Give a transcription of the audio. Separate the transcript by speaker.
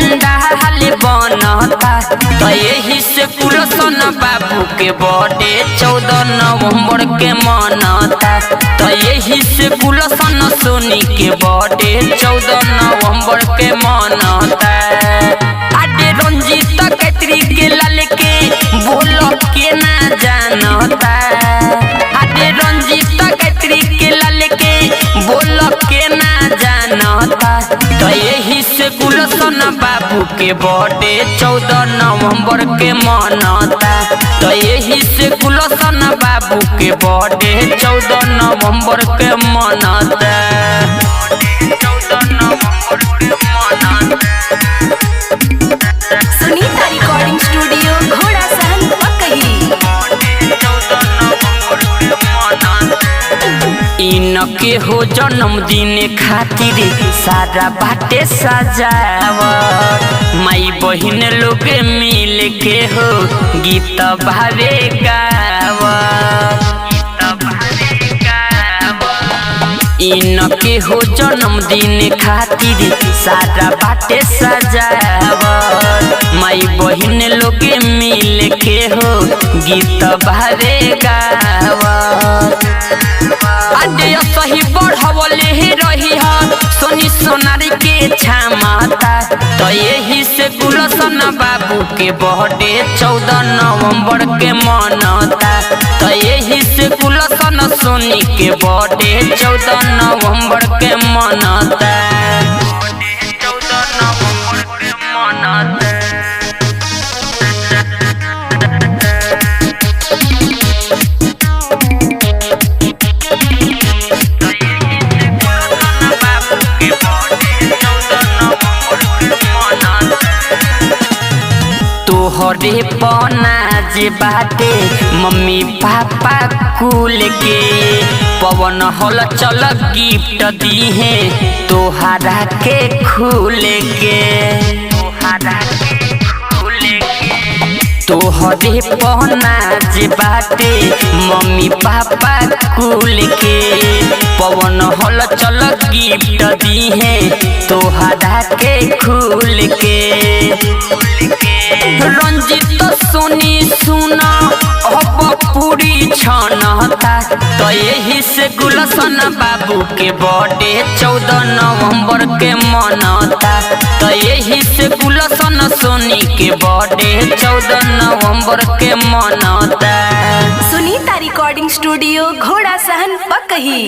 Speaker 1: पंडाल बनता तो यही से कुलसन बाबू के बर्थडे 14 नवंबर के मनता तो यही से कुलसन सोनी के बर्थडे 14 नवंबर के मनता। आडे रंजीत कैत्री के लाल के बोल के ना जानता आडे रंजीत कैत्री के लाल के बोल के ना जानता तो यही से गुलशन बाबू के बर्थडे 14 नवंबर के मनता तो यही से गुलशन बाबू के बर्थडे 14 नवंबर के मनता। 14 नवंबर के मनता।
Speaker 2: सुनीता रिकॉर्डिंग स्टूडियो घोड़ा सहन पकही।
Speaker 1: इनके हो जन्मदिन खातिर सारा बाटे सजावट माई बहिन लोग मिल के हो गीत भावे गावत। इनके हो जन्मदिन खातिर सारा बाटे सजावट माई बहिन लोग मिल के हो गीत भावे गावत। आडे सही बढ़वले रही सोनी सोनारी के छामता तो यही से गुलशन बाबू के बर्थडे 14 नवंबर के मनता तो यही से गुलशन सोनी के बर्थडे 14 नवंबर के मनता। 14 नवंबर के मनता। तोहरे पनाज बाटे मम्मी पापा कुल के पवन हल चल गिफ्ट दीहे तोहरा के खुल के। तोहरे पनाज बाटे मम्मी पापा कुल के पवन हल चल गिफ्ट दीहे तोहरा के खुल के। रंजीत सोनी सुना अब पूरी छनता तो यही से गुलशन बाबू के बर्थडे 14 नवंबर के मनता तो यही से गुलशन सोनी के बर्थडे 14 नवंबर के मनता।
Speaker 2: सुनीता रिकॉर्डिंग स्टूडियो घोड़ा सहन पकही।